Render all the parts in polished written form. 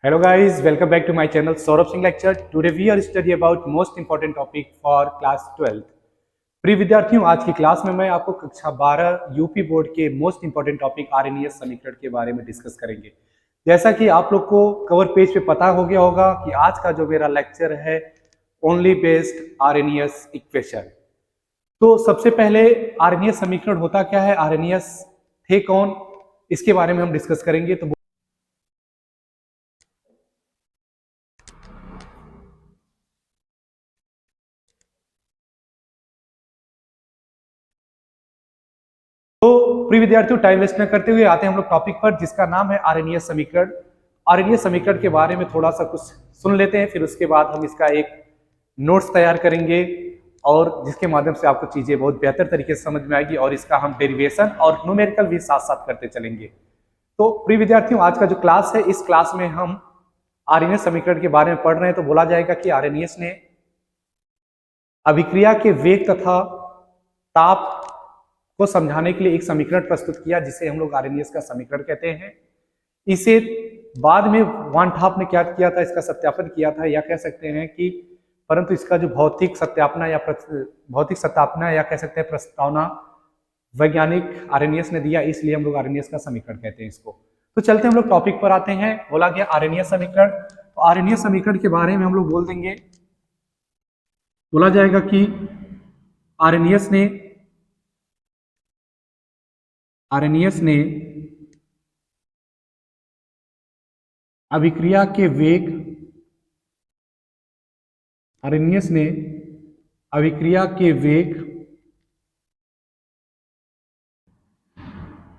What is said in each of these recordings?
Hello guys, welcome back to my channel Saurabh Singh Lecture. Today we are study about most important topic for class 12th. प्रिय विद्यार्थियों, आज की class में मैं आपको कक्षा 12 यूपी बोर्ड के मोस्ट इंपॉर्टेंट टॉपिक आरएनएस समीकरण के बारे में डिस्कस करेंगे। जैसा कि आप लोग को कवर पेज पे पता हो गया होगा कि आज का जो मेरा लेक्चर है ओनली बेस्ड आरएनएस इक्वेशन। तो सबसे पहले आरएनएस समीकरण होता क्या है, आरएनएस थे कौन, इसके बारे में हम डिस्कस करेंगे। तो प्रिय विद्यार्थियों, टाइम वेस्ट न करते हुए आते हैं हम लोग टॉपिक पर, जिसका नाम है आरएनएस समीकरण। आरएनएस समीकरण के बारे में थोड़ा सा कुछ सुन लेते हैं, फिर उसके बाद हम इसका एक नोट्स तैयार करेंगे और जिसके माध्यम से आपको चीजें बहुत बेहतर तरीके से समझ में आएगी और इसका हम डेरिवेशन और न्यूमेरिकल भी साथ साथ करते चलेंगे। तो प्रिय विद्यार्थियों, आज का जो क्लास है, इस क्लास में हम आरएनएस समीकरण के बारे में पढ़ रहे हैं। तो बोला जाएगा कि आरएनएस ने अभिक्रिया के वेग तथा ताप को समझाने के लिए एक समीकरण प्रस्तुत किया, जिसे हम लोग आरएनएस का समीकरण कहते हैं। इसे बाद में वान थाप ने क्या किया था, इसका सत्यापन किया था, या कह सकते हैं कि परंतु इसका जो भौतिक सत्यापना या कह सकते हैं प्रस्तावना वैज्ञानिक आरएनएस ने दिया, इसलिए हम लोग आरएनएस का समीकरण कहते हैं इसको। तो चलते हम लोग टॉपिक पर आते हैं। बोला गया आरएनएस समीकरण, तो आरएनएस समीकरण के बारे में हम लोग बोल देंगे। बोला जाएगा कि आरएनएस ने अभिक्रिया के वेग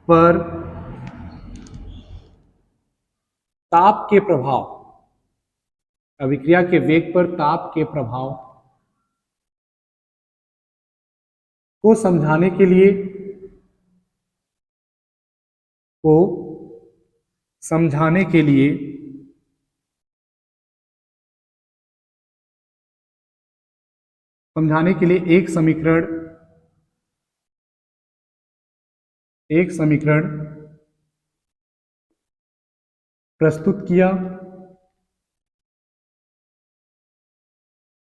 पर ताप के प्रभाव, अभिक्रिया के वेग पर ताप के प्रभाव को समझाने के लिए एक समीकरण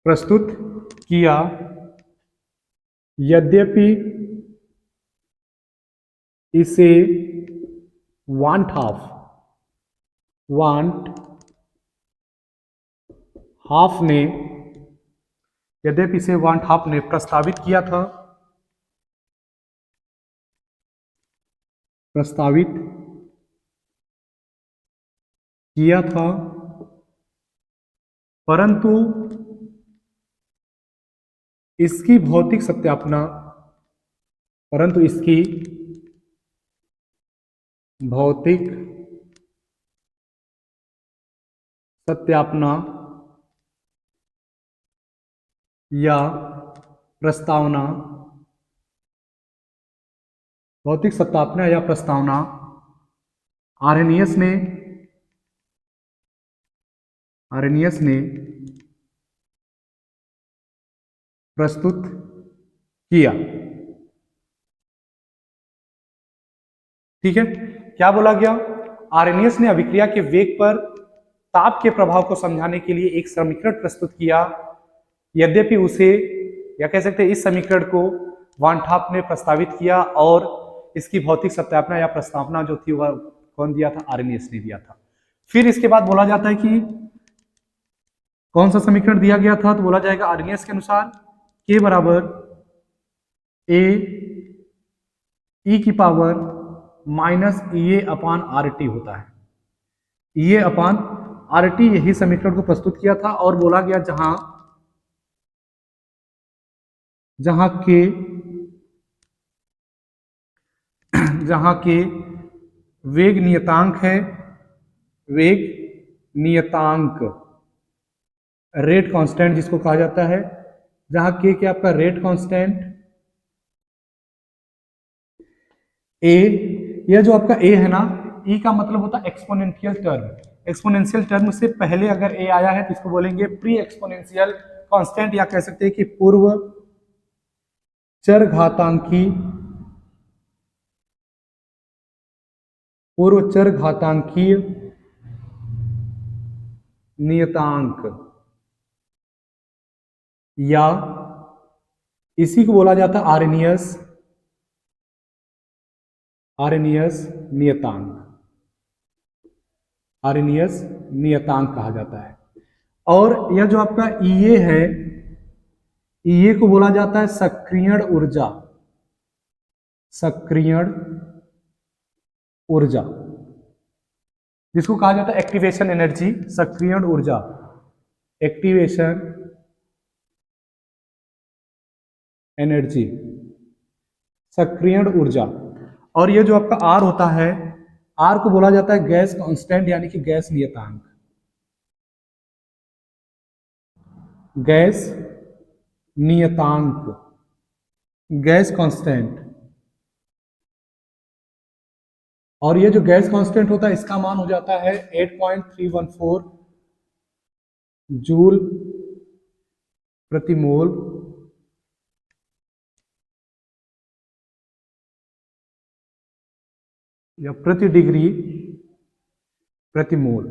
प्रस्तुत किया। यद्यपि इसे वांट हाफ ने प्रस्तावित किया था, परंतु इसकी भौतिक सत्यापना या प्रस्तावना आरएनएस ने प्रस्तुत किया। ठीक है, क्या बोला गया, आरएनएस ने अभिक्रिया के वेग पर ताप के प्रभाव को समझाने के लिए एक समीकरण प्रस्तुत किया। यद्यपि उसे, या कह सकते हैं इस समीकरण को वान थाप ने प्रस्तावित किया और इसकी भौतिक सत्यापना या प्रस्तावना जो थी वह कौन दिया था, आरएनएस ने दिया था। फिर इसके बाद बोला जाता है कि कौन सा समीकरण दिया गया था, तो बोला जाएगा आरएनएस के अनुसार के बराबर ए ई की पावर माइनस ई अपान आर टी होता है। ई अपान आर टी, यही समीकरण को प्रस्तुत किया था और बोला गया जहां के वेग नियतांक रेट कांस्टेंट जिसको कहा जाता है, जहां के क्या आपका रेट कांस्टेंट ए, यह जो आपका ए है ना, ई का मतलब होता है एक्सपोनेंशियल टर्म। एक्सपोनेंशियल टर्म से पहले अगर ए आया है तो इसको बोलेंगे प्री एक्सपोनेंशियल कांस्टेंट, या कह सकते हैं कि पूर्व चरघातांकीय नियतांक, या इसी को बोला जाता है आरएनएस, आरएनएस नियतांक, आरएनएस नियतांक कहा जाता है। और यह जो आपका ईए है, ईए को बोला जाता है सक्रियण ऊर्जा, सक्रियण ऊर्जा, जिसको कहा जाता है एक्टिवेशन एनर्जी, सक्रियण ऊर्जा, एक्टिवेशन एनर्जी, सक्रियण ऊर्जा। और ये जो आपका आर होता है, आर को बोला जाता है गैस कांस्टेंट यानी कि गैस नियतांक, गैस नियतांक, गैस कांस्टेंट। और ये जो गैस कांस्टेंट होता है इसका मान हो जाता है 8.314 जूल प्रति मोल या प्रति डिग्री प्रति मोल,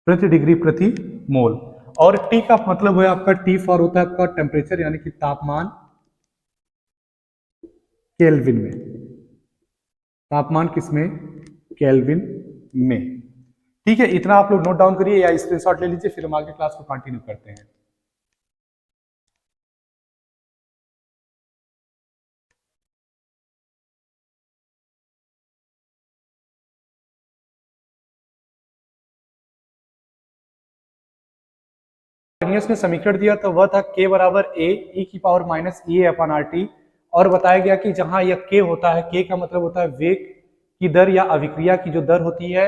प्रति डिग्री प्रति मोल। और टी का मतलब है आपका, टी फॉर होता है आपका टेम्परेचर यानी कि तापमान, केल्विन में, तापमान किसमें, केल्विन में। ठीक है, इतना आप लोग नोट डाउन करिए या स्क्रीनशॉट ले लीजिए, फिर हम आगे क्लास को कंटिन्यू करते हैं। ने समीकरण दिया तो वह था k बराबर a e की power minus e upon R T, और बताया गया कि जहां यह k होता है, k का मतलब होता है वेग की दर या अभिक्रिया की जो दर होती है,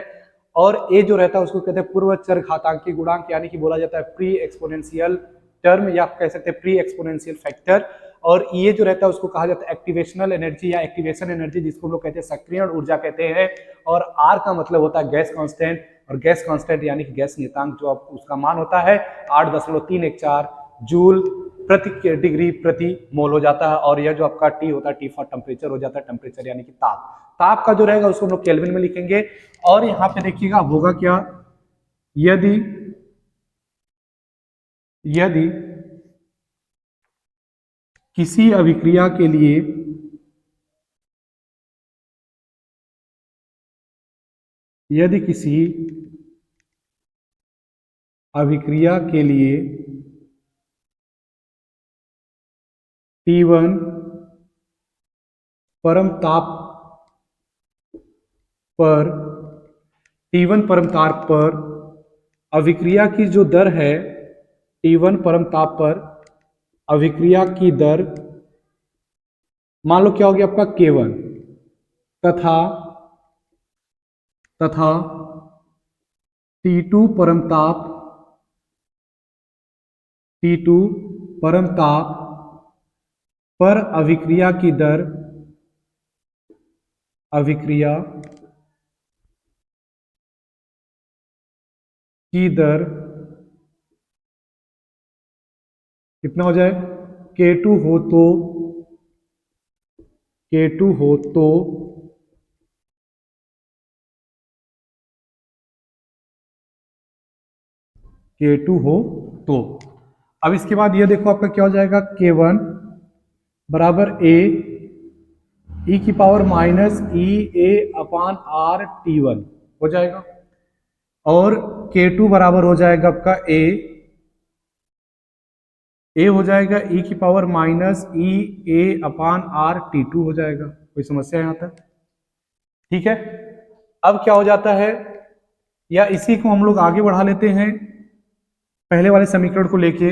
और a जो रहता है उसको कहते हैं पूर्व चरघातांकी गुणांक, यानी कि बोला जाता है प्री एक्सपोनेंशियल टर्म, या कह सकते हैं प्री एक्सपोनेंशियल फैक्टर। और ये जो रहता है उसको कहा जाता है एक्टिवेशनल एनर्जी या एक्टिवेशन एनर्जी, जिसको हम लोग कहते हैं सक्रियण ऊर्जा कहते हैं। और आर का मतलब होता है गैस कांस्टेंट, और गैस कांस्टेंट यानी कि गैस नियतांक जो आप उसका मान होता है 8.314 जूल प्रति डिग्री प्रति मोल हो जाता है। और यह जो आपका टी होता है, टी फॉर टेम्परेचर हो जाता है, टेम्परेचर यानी कि ताप, ताप का जो रहेगा उसको हम लोग केल्विन में लिखेंगे। और यहाँ पे देखिएगा होगा क्या, यदि यदि किसी अभिक्रिया के लिए यदि किसी अभिक्रिया के लिए T1 परम ताप पर, T1 परम ताप पर अभिक्रिया की जो दर है, T1 परम ताप पर अभिक्रिया की दर मान लो क्या हो गया आपका K1, तथा तथा T2 परम ताप, T2 परम ताप पर अभिक्रिया की दर, अभिक्रिया की दर कितना हो जाए, K2 हो तो K2 हो तो K2 हो तो। अब इसके बाद ये देखो आपका क्या हो जाएगा, K1 बराबर A e की पावर माइनस ई ए अपान आर T1 हो जाएगा, और K2 बराबर हो जाएगा आपका ए हो जाएगा e की पावर माइनस ई ए अपान आर T2 हो जाएगा। कोई समस्या यहाँ तक? ठीक है, अब क्या हो जाता है, या इसी को हम लोग आगे बढ़ा लेते हैं, पहले वाले समीकरण को लेके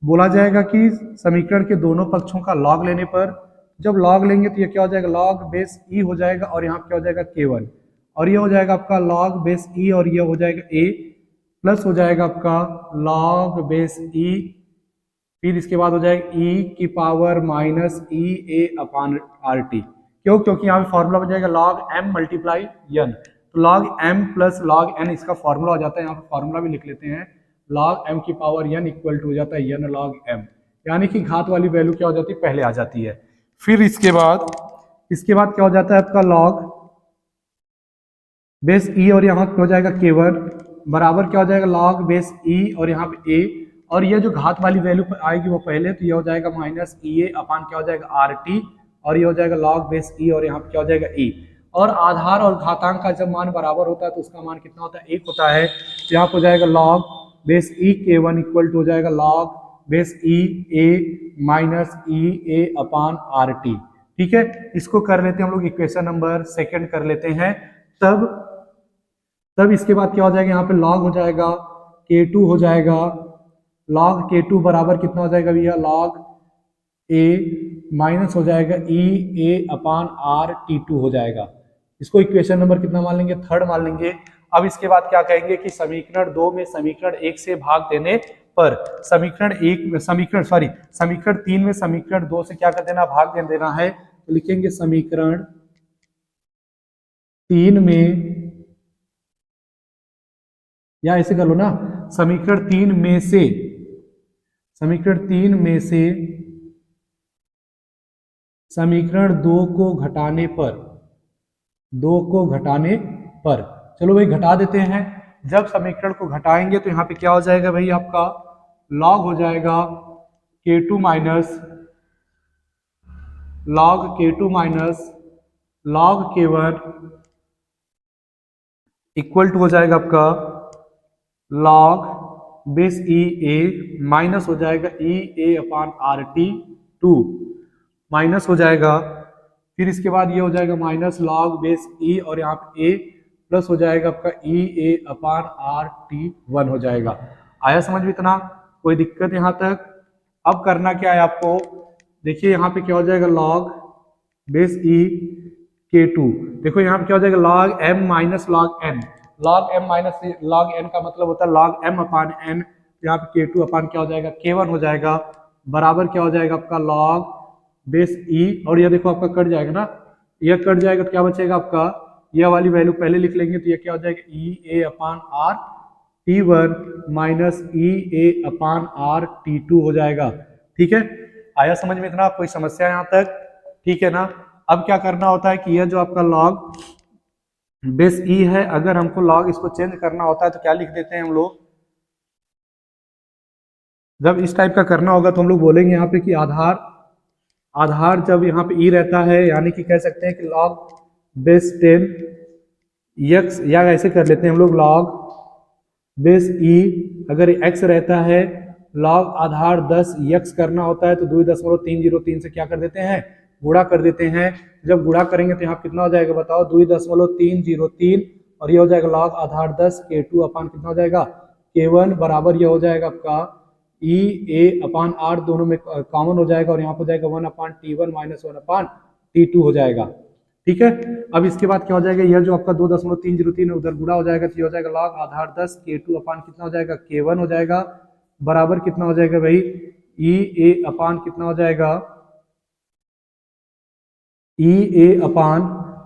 बोला जाएगा कि समीकरण के दोनों पक्षों का लॉग लेने पर, जब लॉग लेंगे तो ये क्या हो जाएगा, लॉग बेस ई हो जाएगा, और यहाँ क्या हो जाएगा K1, और ये हो जाएगा आपका लॉग बेस ई, और ये हो जाएगा a प्लस हो जाएगा आपका लॉग बेस ई, फिर इसके बाद हो जाएगा e की पावर माइनस ई ए अपान आर टी। क्यों? क्योंकि यहाँ पे फॉर्मूला हो जाएगा लॉग m मल्टीप्लाई n, तो log m plus log n इसका फॉर्मूला हो जाता है। यहाँ पे फॉर्मूला भी लिख लेते हैं, लॉग m की पावर n इक्वल टू हो जाता है n लॉग m, यानी कि घात वाली वैल्यू क्या हो जाती है, पहले आ जाती है। फिर इसके बाद क्या हो जाता है आपका लॉग बेस ई, और यहाँ हो जाएगा K1 बराबर क्या हो जाएगा लॉग बेस ई और यहाँ पे ए, और ये जो घात वाली वैल्यू आएगी वो पहले, तो ये हो जाएगा माइनस ई ए अपान क्या हो जाएगा आर टी, और ये हो जाएगा लॉग बेस ई और यहाँ पे क्या हो जाएगा ई। और आधार और घातांक का जब मान बराबर होता है तो उसका मान कितना होता है, एक होता है। तो यहाँ पे हो जाएगा लॉग बेस ई के वन इक्वल टू हो जाएगा लॉग बेस ई ए माइनस ई ए अपान आर टी। ठीक है, इसको कर लेते हैं हम लोग इक्वेशन नंबर सेकंड कर लेते हैं। तब तब इसके बाद क्या हो जाएगा, यहाँ पे लॉग हो जाएगा K2 हो जाएगा, लॉग K2 बराबर कितना हो जाएगा भैया लॉग ए माइनस हो जाएगा ई ए अपान आर टी टू हो जाएगा। इसको इक्वेशन नंबर कितना मान लेंगे, थर्ड मान लेंगे। अब इसके बाद क्या कहेंगे कि समीकरण 2 में समीकरण 1 से भाग देने पर समीकरण 1 में समीकरण 3 में समीकरण 2 से क्या कर देना, भाग दे देना है। तो लिखेंगे समीकरण 3 में, या ऐसे कर लो ना, समीकरण 3 में से समीकरण 2 को घटाने पर, चलो भाई घटा देते हैं। जब समीकरण को घटाएंगे तो यहाँ पे क्या हो जाएगा भाई, आपका लॉग हो जाएगा K2 minus log K1 equal to हो जाएगा आपका लॉग बेस ई ए माइनस हो जाएगा E A upon R T to minus हो जाएगा। फिर इसके बाद ये हो जाएगा माइनस लॉग बेस ई और यहाँ पे ए प्लस हो जाएगा आपका ई ए अपान आर टी वन हो जाएगा। आया समझ में इतना, कोई दिक्कत यहाँ तक? अब करना क्या है आपको, देखिए यहाँ पे क्या हो जाएगा लॉग बेस ई के टू, देखो यहाँ पे क्या हो जाएगा log m minus log n, log m minus log n का मतलब होता है लॉग एम अपान एन, यहाँ पे के टू अपान क्या हो जाएगा के वन हो जाएगा, बराबर क्या हो जाएगा आपका लॉग बेस ई, और ये देखो आपका कट जाएगा ना, ये कट जाएगा तो क्या बचेगा आपका, यह वाली वैल्यू पहले लिख लेंगे तो ये क्या हो जाएगा ई ए upon R T one minus E ए अपान आर टी टू हो जाएगा। ठीक है, आया समझ में इतना, कोई समस्या यहाँ तक? ठीक है ना। अब क्या करना होता है कि यह जो आपका लॉग बेस ई है, अगर हमको लॉग इसको चेंज करना होता है तो क्या लिख देते हैं हम लोग, जब इस टाइप का करना होगा तो हम लोग बोलेंगे यहाँ पे कि आधार जब यहाँ पे ई रहता है, यानी कि कह सकते हैं कि लॉग बेस 10 यक्स, या ऐसे कर लेते हैं हम लोग लॉग बेस ई, अगर x रहता है लॉग आधार 10 यक्स करना होता है तो 2.303 से क्या कर देते हैं, गुणा कर देते हैं। जब गुणा करेंगे तो यहाँ कितना हो जाएगा बताओ 2.303, और ये हो जाएगा लॉग आधार 10 K2 अपान कितना हो जाएगा K1 बराबर ये हो जाएगा आपका ई ए अपान आर, दोनों में कॉमन हो जाएगा और यहाँ पर हो जाएगा 1 upon T1 minus 1 upon T2 हो जाएगा। ठीक है, अब इसके बाद क्या हो जाएगा, यह जो आपका 2.303 उधर गुणा हो जाएगा तो ये हो जाएगा लॉग आधार 10 K2 अपान कितना हो जाएगा K1 हो जाएगा, बराबर कितना हो जाएगा भाई ई ए अपान कितना हो जाएगा ई ए अपान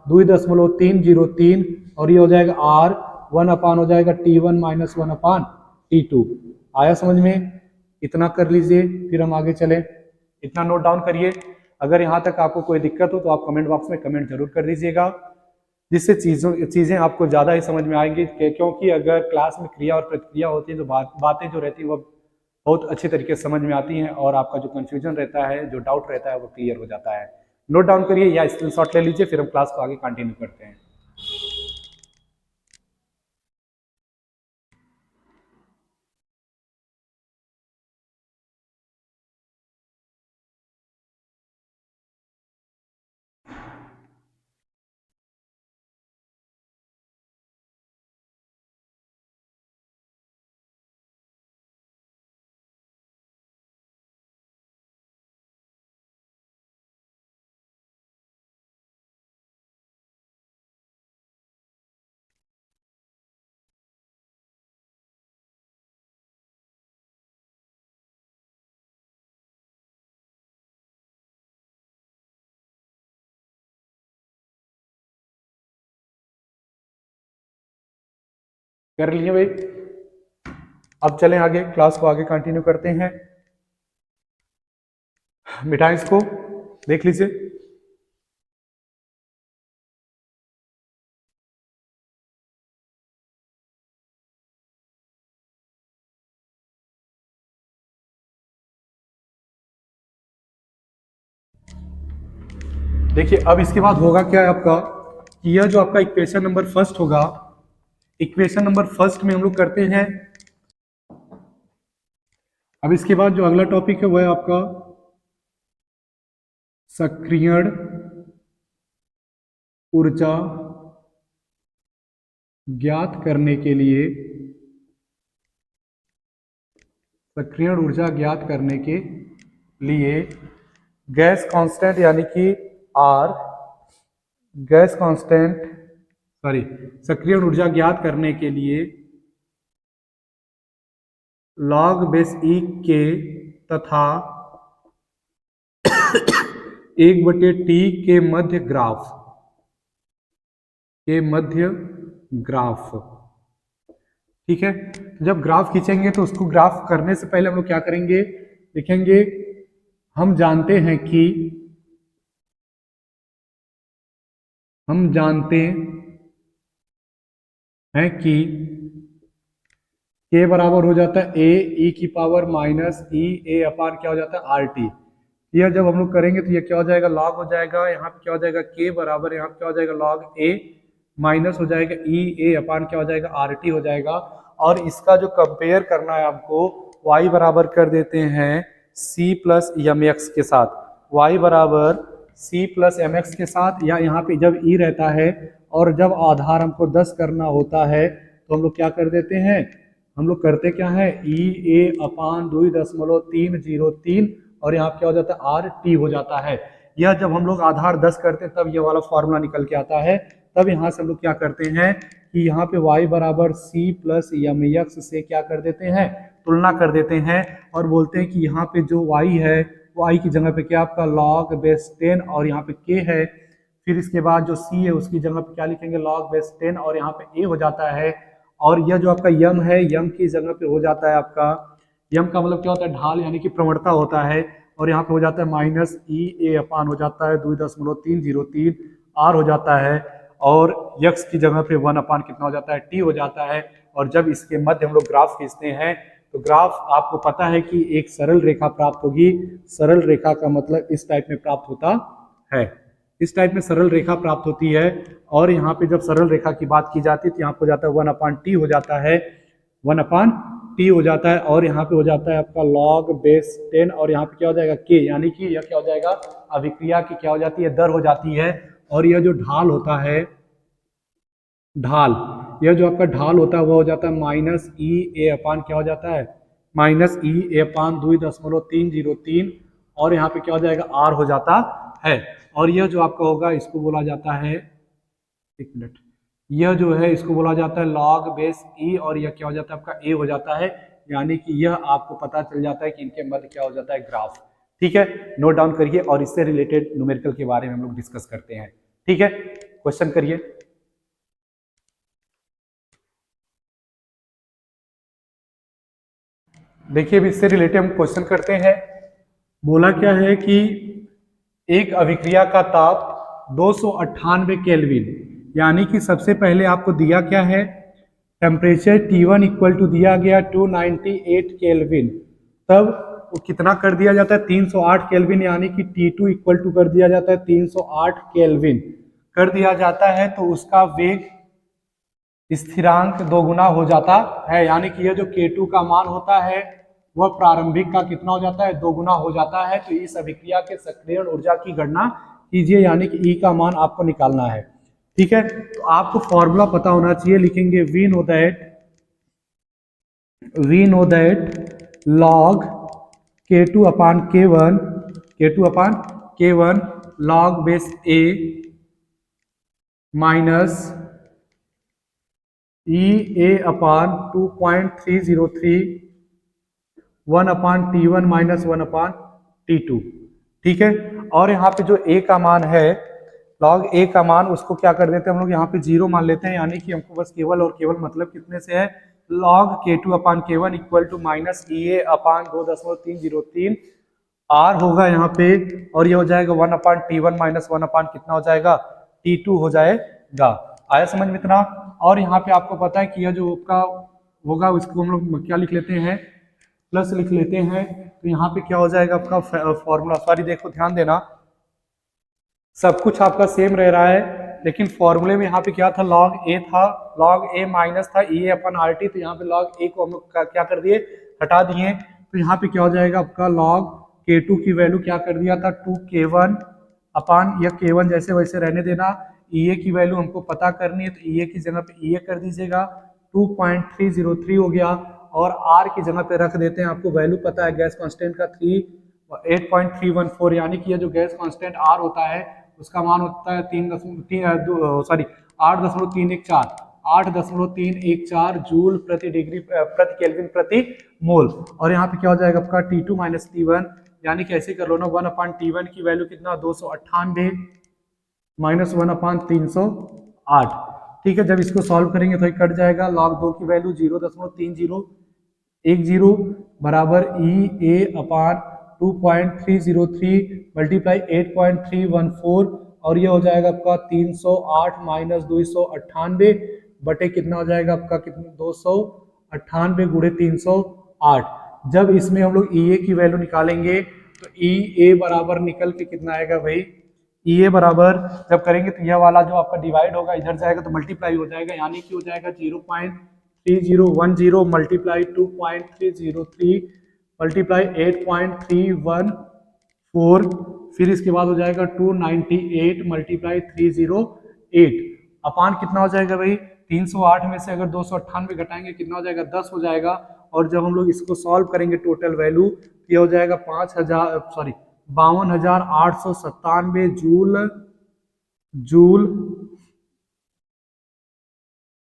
2.303, और ये हो जाएगा आर 1 अपान हो जाएगा T1 माइनस 1 अपान T2। आया समझ में, इतना कर लीजिए फिर हम आगे चलें, इतना नोट डाउन करिए। अगर यहाँ तक आपको कोई दिक्कत हो तो आप कमेंट बॉक्स में कमेंट जरूर कर दीजिएगा, जिससे चीज़ें आपको ज़्यादा ही समझ में आएंगी, क्योंकि अगर क्लास में क्रिया और प्रतिक्रिया होती है तो बातें जो रहती है वो बहुत अच्छी तरीके से समझ में आती हैं, और आपका जो कन्फ्यूजन रहता है, जो डाउट रहता है वो क्लियर हो जाता है। नोट डाउन करिए या स्क्रीनशॉट ले लीजिए, फिर हम क्लास को आगे कंटिन्यू करते हैं। कर लिए भाई, अब चलें आगे, क्लास को आगे कंटिन्यू करते हैं। मिटाएं इसको, देख लीजिए। देखिए अब इसके बाद होगा क्या है आपका कि यह जो आपका इक्वेशन नंबर फर्स्ट होगा, इक्वेशन नंबर फर्स्ट में हम लोग करते हैं। अब इसके बाद जो अगला टॉपिक है वह है आपका सक्रियण ऊर्जा ज्ञात करने के लिए, सक्रियण ऊर्जा ज्ञात करने के लिए गैस कांस्टेंट यानी कि आर, गैस कांस्टेंट सॉरी सक्रियण ऊर्जा ज्ञात करने के लिए लॉग बेस ई के तथा 1/T के मध्य ग्राफ, के मध्य ग्राफ। ठीक है, जब ग्राफ खींचेंगे तो उसको ग्राफ करने से पहले हम लोग क्या करेंगे, लिखेंगे हम जानते हैं कि, हम जानते हैं कि के बराबर हो जाता है ए ई की पावर माइनस ई ए अपान क्या हो जाता है आर टी। यह जब हम लोग करेंगे तो ये क्या हो जाएगा, लॉग हो जाएगा, यहाँ पे क्या हो जाएगा के बराबर, यहाँ पे क्या हो जाएगा लॉग ए माइनस हो जाएगा ई ए अपान क्या हो जाएगा आर टी हो जाएगा। और इसका जो कंपेयर करना है आपको, y बराबर कर देते हैं c प्लस एम एक्स के साथ, y बराबर c प्लस एम एक्स के साथ, या यहाँ पे जब e रहता है और जब आधार हमको 10 करना होता है तो हम लोग क्या कर देते हैं, हम लोग करते क्या है ई ए अपान 2.303 और यहाँ क्या हो जाता है आर टी हो जाता है। यह जब हम लोग आधार 10 करते हैं तब ये वाला फॉर्मूला निकल के आता है। तब यहाँ से हम लोग क्या करते हैं कि यहाँ पे y बराबर c प्लस एम एक्स से क्या कर देते हैं, तुलना कर देते हैं और बोलते हैं कि यहाँ पे जो y है वो y की जगह पे क्या आपका log बेस 10 और यहाँ पे k है, फिर इसके बाद जो c है उसकी जगह पे क्या लिखेंगे log बेस 10 और यहाँ पे a हो जाता है। और यह जो आपका यम है, यम की जगह पे हो जाता है आपका, यम का मतलब क्या होता है ढाल यानी कि प्रवणता होता है, और यहाँ पे हो जाता है माइनस ई ए अपान हो जाता है 2.303 आर हो जाता है, और यक्स की जगह पे 1 अपान कितना हो जाता है टी हो जाता है। और जब इसके मध्य हम लोग ग्राफ खींचते हैं तो ग्राफ आपको पता है कि एक सरल रेखा प्राप्त होगी। सरल रेखा का मतलब इस टाइप में प्राप्त होता है, इस टाइप में सरल रेखा प्राप्त होती है। और यहाँ पे जब सरल रेखा की बात की जाती है तो यहाँ पे हो जाता है 1 अपान टी हो जाता है, 1 अपान टी हो जाता है, और यहाँ पे हो जाता है आपका log बेस 10 और यहाँ पे क्या हो जाएगा के, यानी कि यह क्या हो जाएगा अभिक्रिया की क्या हो जाती है दर हो जाती है। और यह जो ढाल होता है, ढाल, यह जो आपका ढाल होता है वह हो जाता है माइनस ई ए अपान क्या हो जाता है माइनस ई ए अपान 2.303 और यहाँ पे क्या हो जाएगा आर हो जाता है। और यह जो आपका होगा इसको बोला जाता है, एक मिनट, यह जो है इसको बोला जाता है लॉग बेस ई और यह क्या हो जाता है आपका ए हो जाता है, यानी कि यह आपको पता चल जाता है कि इनके मध्य क्या हो जाता है ग्राफ। ठीक है, नोट डाउन करिए और इससे रिलेटेड न्यूमेरिकल के बारे में हम लोग डिस्कस करते हैं। ठीक है, क्वेश्चन करिए। देखिए अब इससे रिलेटेड हम क्वेश्चन करते हैं। बोला क्या है कि एक अभिक्रिया का ताप 298 केल्विन, यानी कि सबसे पहले आपको दिया क्या है टेम्परेचर T1 इक्वल टू दिया गया 298 केल्विन, तब वो कितना कर दिया जाता है 308 केल्विन, यानी कि T2 इक्वल टू कर दिया जाता है 308 केल्विन कर दिया जाता है, तो उसका वेग स्थिरांक दोगुना हो जाता है, यानी कि यह जो K2 का मान होता है वह प्रारंभिक का कितना हो जाता है दोगुना हो जाता है। तो इस अभिक्रिया के सक्रियण ऊर्जा की गणना कीजिए, यानी कि E का मान आपको निकालना है। ठीक है, तो आपको फॉर्मूला पता होना चाहिए, लिखेंगे we know that log K2 upon K1, K2 upon K1 log base A minus E A upon 2.303 1 upon T1 minus 1 upon T2। ठीक है, और यहाँ पे जो A का मान है log A का मान उसको क्या कर देते हैं हम लोग यहाँ पे 0 मान लेते हैं, यानी कि हमको बस केवल और केवल मतलब कितने से है log K2 upon K1 equal to minus E A upon 2.303 R होगा यहाँ पे, और ये हो जाएगा 1 अपान T1 माइनस 1 अपान कितना हो जाएगा T2 हो जाएगा। आया समझ में इतना। और यहाँ पे आपको पता है कि यह जो आपका होगा उसको हम लोग क्या लिख लेते हैं प्लस लिख लेते हैं, तो यहाँ पे क्या हो जाएगा आपका फॉर्मूला, सॉरी देखो ध्यान देना, सब कुछ आपका सेम रह रहा है, लेकिन फॉर्मूले में यहाँ पे क्या था, लॉग ए था, लॉग ए माइनस था ई अपन आर टी, तो यहाँ पे लॉग ए को हम लोग क्या कर दिए, हटा दिए। तो यहाँ पे क्या हो जाएगा आपका, लॉग के टू की वैल्यू क्या कर दिया था, 2k1 अपान, या k1 जैसे वैसे रहने देना। ई ए की वैल्यू हमको पता करनी है, तो ई ए की जगह पे ई ए कर दीजिएगा, 2.303 हो गया। और आर की जगह पे रख देते हैं, आपको वैल्यू पता है गैस कांस्टेंट का 8.314, यानी कि ये जो गैस कांस्टेंट आर होता है उसका मान होता है 8.314 जूल प्रति डिग्री प्रति केल्विन प्रति मोल। और यहाँ पे क्या हो जाएगा आपका T2 माइनस T1, यानी कि ऐसे कर लो ना, 1/T1 की वैल्यू कितना, 298 माइनस 1/308। ठीक है, जब इसको सॉल्व करेंगे तो ये कट जाएगा। log 2 की वैल्यू 0.3010 बराबर ई ए अपान 2.303 मल्टीप्लाई 8.314, और ये हो जाएगा आपका 308 माइनस 298 बटे कितना हो जाएगा आपका, कितना 298 गुणे 308। जब इसमें हम लोग ई ए की वैल्यू निकालेंगे तो ई ए बराबर निकल के कितना आएगा भाई, ई ए बराबर जब करेंगे तो यह वाला जो आपका डिवाइड होगा इधर जाएगा तो मल्टीप्लाई हो जाएगा, यानी कि हो जाएगा 0.3010 मल्टीप्लाई 2.303 मल्टीप्लाई 8.314, फिर इसके बाद हो जाएगा 298 मल्टीप्लाई 308 अपान कितना हो जाएगा भाई, 308 में से अगर 298 घटाएंगे कितना हो जाएगा, 10 हो जाएगा। और जब हम लोग इसको सॉल्व करेंगे टोटल वैल्यू, ये हो जाएगा 52,897 जूल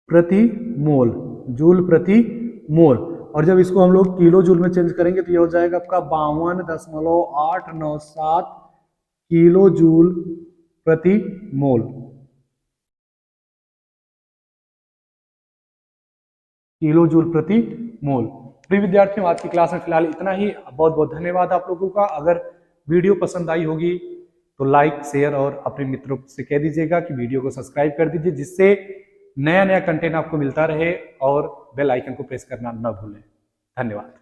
प्रति मोल, जूल प्रति मोल। और जब इसको हम लोग किलो जूल में चेंज करेंगे तो ये हो जाएगा आपका 52.897 किलो जूल प्रति मोल, किलो जूल प्रति मोल। प्रिय विद्यार्थियों, आज की क्लास में फिलहाल इतना ही। बहुत बहुत धन्यवाद आप लोगों का। अगर वीडियो पसंद आई होगी तो लाइक, शेयर और अपने मित्रों से कह दीजिएगा कि वीडियो को सब्सक्राइब कर दीजिए, जिससे नया नया कंटेंट आपको मिलता रहे, और बेल आइकन को प्रेस करना न भूलें। धन्यवाद।